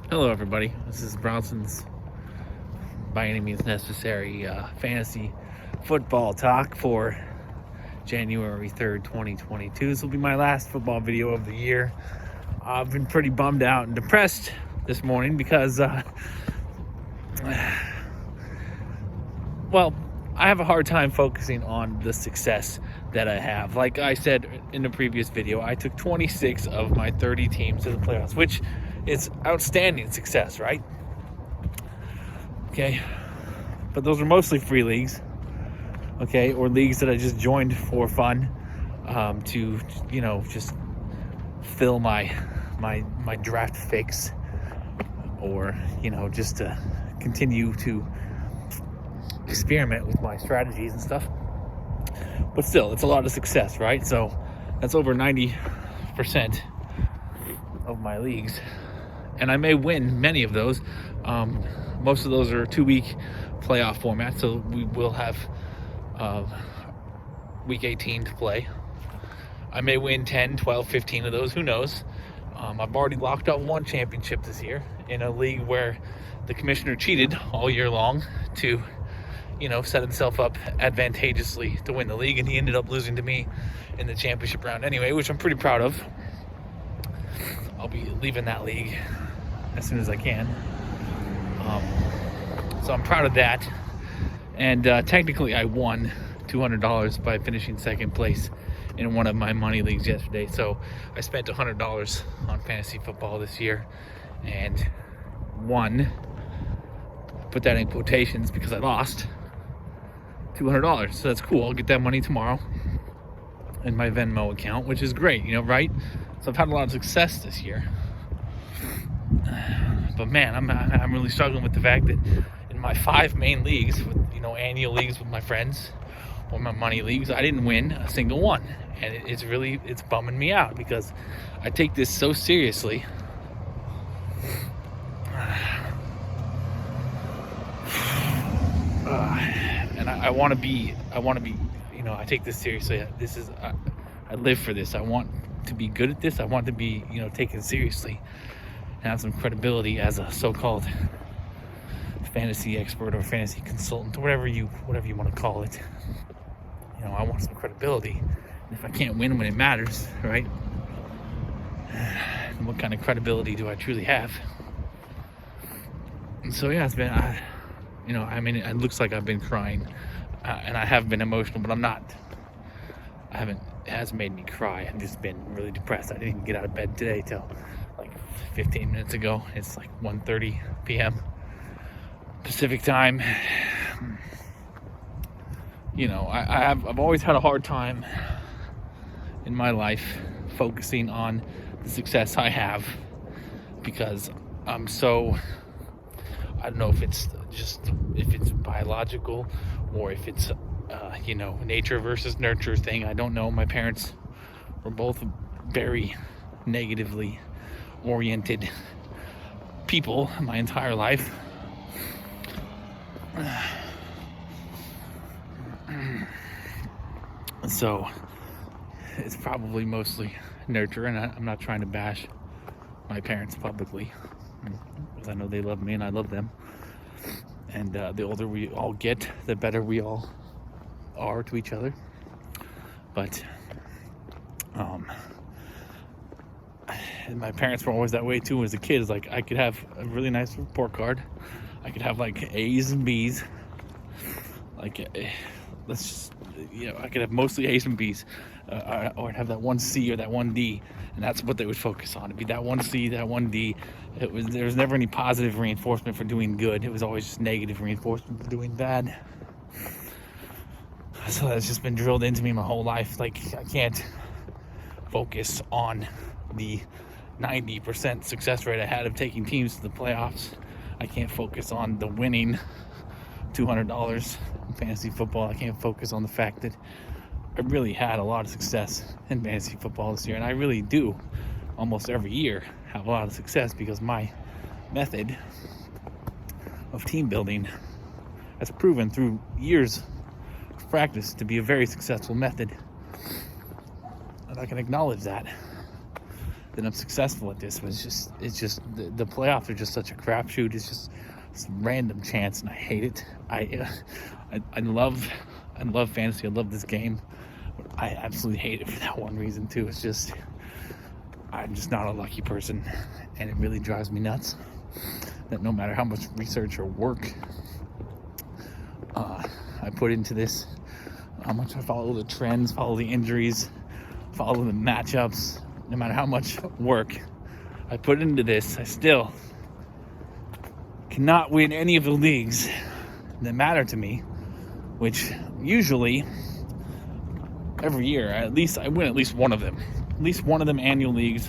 Hello, everybody. This is Bronson's By Any Means Necessary fantasy football talk for January 3rd, 2022. This will be my last football video of the year. I've been pretty bummed out and depressed this morning because, I have a hard time focusing on the success that I have. Like I said in the previous video, I took 26 of my 30 teams to the playoffs, which is outstanding success, right? Okay, but those are mostly free leagues, okay, or leagues that I just joined for fun, to just fill my draft fix, or just to continue to experiment with my strategies and stuff. But still, it's a lot of success, right? So that's over 90% of my leagues, and I may win many of those. Most of those are 2-week playoff format, so we will have week 18 to play. I may win 10, 12, 15 of those, who knows. I've already locked up one championship this year in a league where the commissioner cheated all year long to set himself up advantageously to win the league, and he ended up losing to me in the championship round anyway, which I'm pretty proud of. I'll be leaving that league as soon as I can. So I'm proud of that. And technically I won $200 by finishing second place in one of my money leagues yesterday. So I spent $100 on fantasy football this year and won, put that in quotations because I lost, $200. So that's cool. I'll get that money tomorrow in my Venmo account, which is great, right? So I've had a lot of success this year. But man, I'm really struggling with the fact that in my 5 main leagues, with annual leagues with my friends, or my money leagues, I didn't win a single one, and it's bumming me out because I take this so seriously. And I want to be, I take this seriously. I live for this. I want to be good at this. I want to be, taken seriously and have some credibility as a so-called fantasy expert or fantasy consultant, or whatever you want to call it. I want some credibility. And if I can't win when it matters, right? What kind of credibility do I truly have? And so yeah, it's been, it looks like I've been crying, and I have been emotional, but I'm not. It hasn't made me cry. I've just been really depressed. I didn't even get out of bed today till like 15 minutes ago. It's like 1:30 p.m. Pacific time. I've always had a hard time in my life focusing on the success I have, because I'm so, I don't know if it's biological or if it's nature versus nurture thing. I don't know. My parents were both very negatively oriented people my entire life. So it's probably mostly nurture, and I'm not trying to bash my parents publicly, because I know they love me and I love them. And the older we all get, the better we all are to each other. But my parents were always that way too as a kid. It's like I could have a really nice report card. I could have like A's and B's. Like I could have mostly A's and B's, or I'd have that one C or that one D, and that's what they would focus on. It'd be that one C, that one D. There was never any positive reinforcement for doing good. It was always just negative reinforcement for doing bad. So that's just been drilled into me my whole life. Like, I can't focus on the 90% success rate I had of taking teams to the playoffs. I can't focus on the winning $200 in fantasy football. I can't focus on the fact that I really had a lot of success in fantasy football this year, and I really do almost every year have a lot of success, because my method of team building has proven through years of practice to be a very successful method, and I can acknowledge that. that I'm successful at this. But it's just the playoffs are just such a crapshoot. It's just some random chance, and I hate it. I love fantasy. I love this game. But I absolutely hate it for that one reason too. It's just I'm just not a lucky person, and it really drives me nuts that no matter how much research or work I put into this, how much I follow the trends, follow the injuries, follow the matchups, no matter how much work I put into this, I still cannot win any of the leagues that matter to me, which usually every year, I win at least one of them. At least one of them annual leagues,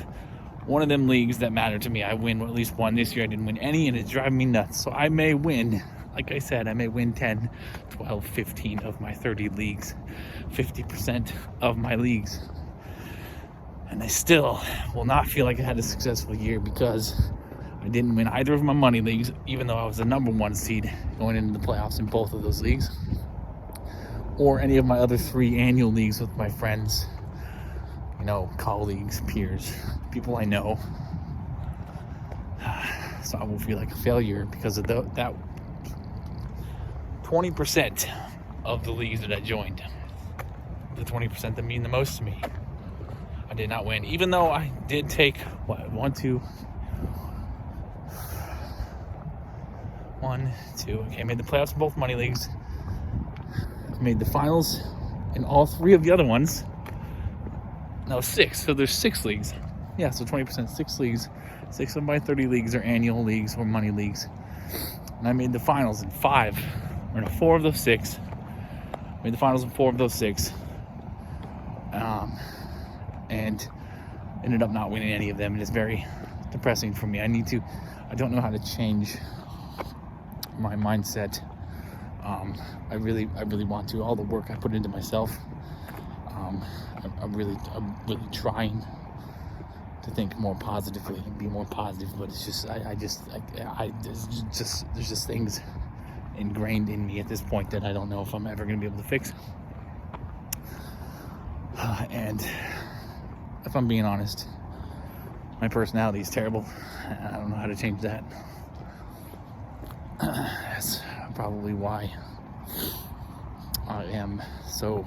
one of them leagues that matter to me, I win at least one. This year I didn't win any, and it's driving me nuts. So I may win, like I said, I may win 10, 12, 15 of my 30 leagues, 50% of my leagues. And I still will not feel like I had a successful year because I didn't win either of my money leagues, even though I was the number 1 seed going into the playoffs in both of those leagues, or any of my other 3 annual leagues with my friends, colleagues, peers, people I know. So I will feel like a failure because of that 20% of the leagues that I joined. The 20% that mean the most to me. I did not win, even though I did take, 1, 2, okay, I made the playoffs in both money leagues. I made the finals in all 3 of the other ones. No, 6, so there's 6 leagues. Yeah, so 20%, 6 leagues. 6 of my 30 leagues are annual leagues or money leagues. And I made the finals in 4 of those 6. Made the finals in 4 of those 6. And ended up not winning any of them. And it's very depressing for me. I don't know how to change my mindset. I really want to. All the work I put into myself, I'm really trying to think more positively and be more positive, but it's just there's just things ingrained in me at this point that I don't know if I'm ever going to be able to fix. And if I'm being honest, my personality is terrible. I don't know how to change that. That's probably why I am so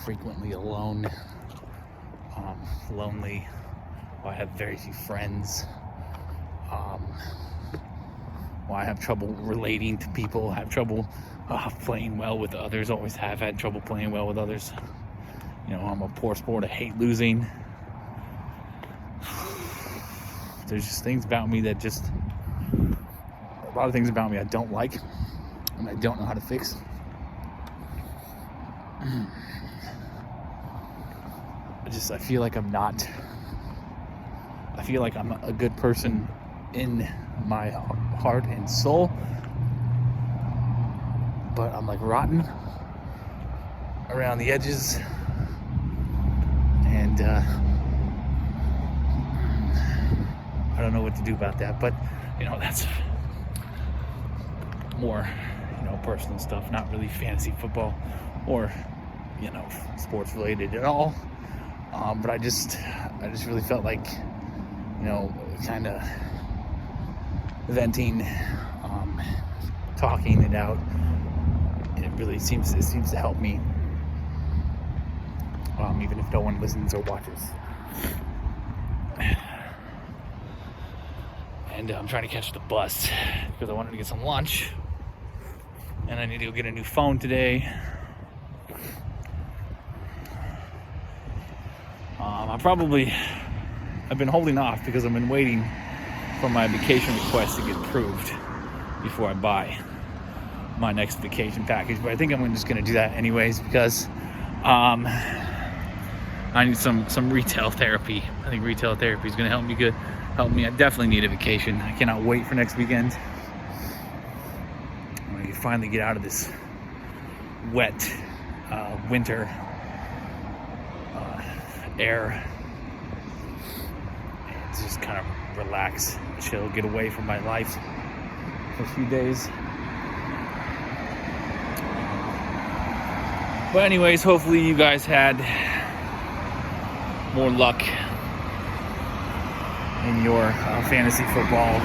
frequently alone, lonely. Why I have very few friends. Why I have trouble relating to people. I have trouble playing well with others. Always have had trouble playing well with others. I'm a poor sport. I hate losing. There's just things about me that a lot of things about me I don't like, and I don't know how to fix. I feel like I'm not. I feel like I'm a good person in my heart and soul, but I'm like rotten around the edges, and I don't know what to do about that. But that's more personal stuff, not really fantasy football or sports related at all. But I just really felt like kind of venting, talking it out. It really seems to help me, even if no one listens or watches. And I'm trying to catch the bus because I wanted to get some lunch, and I need to go get a new phone today. I've been holding off because I've been waiting for my vacation request to get approved before I buy my next vacation package. But I think I'm just going to do that anyways because I need some retail therapy. I think retail therapy is going to help me. I definitely need a vacation. I cannot wait for next weekend. I'm going to finally get out of this wet winter air and just kind of relax, chill, get away from my life for a few days. But anyways, hopefully you guys had more luck in your fantasy football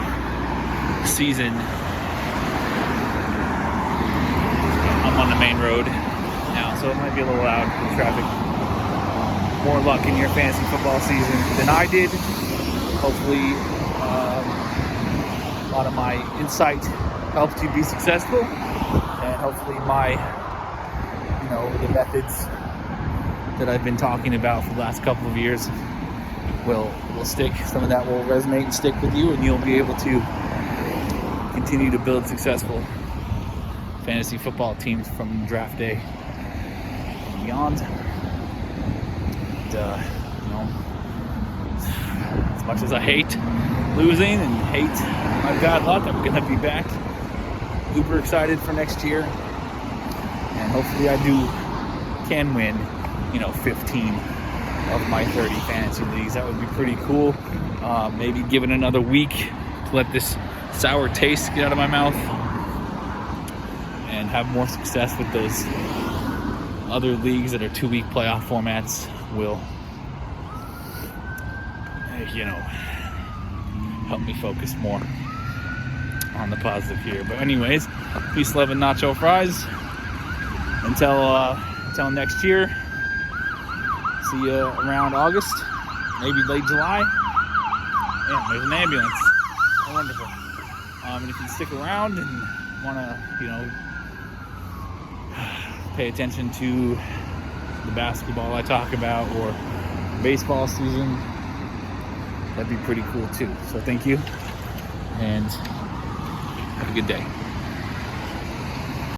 season. I'm on the main road now, so it might be a little loud with traffic. More luck in your fantasy football season than I did. Hopefully, a lot of my insight helped you be successful, and hopefully my, the methods that I've been talking about for the last couple of years will stick. Some of that will resonate and stick with you, and you'll be able to continue to build successful fantasy football teams from draft day and beyond. And, as much as I hate losing and hate my bad luck, I'm gonna be back uber excited for next year, and hopefully I can win 15 of my 30 fantasy leagues. That would be pretty cool. Maybe give it another week to let this sour taste get out of my mouth and have more success with those other leagues that are 2-week playoff formats. Will help me focus more on the positive here. But anyways, peace, love, and nacho fries. Until next year. See you around August, maybe late July. Yeah, there's an ambulance. Oh, wonderful. And if you stick around and want to, pay attention to the basketball I talk about or baseball season, that'd be pretty cool too. So thank you, and have a good day.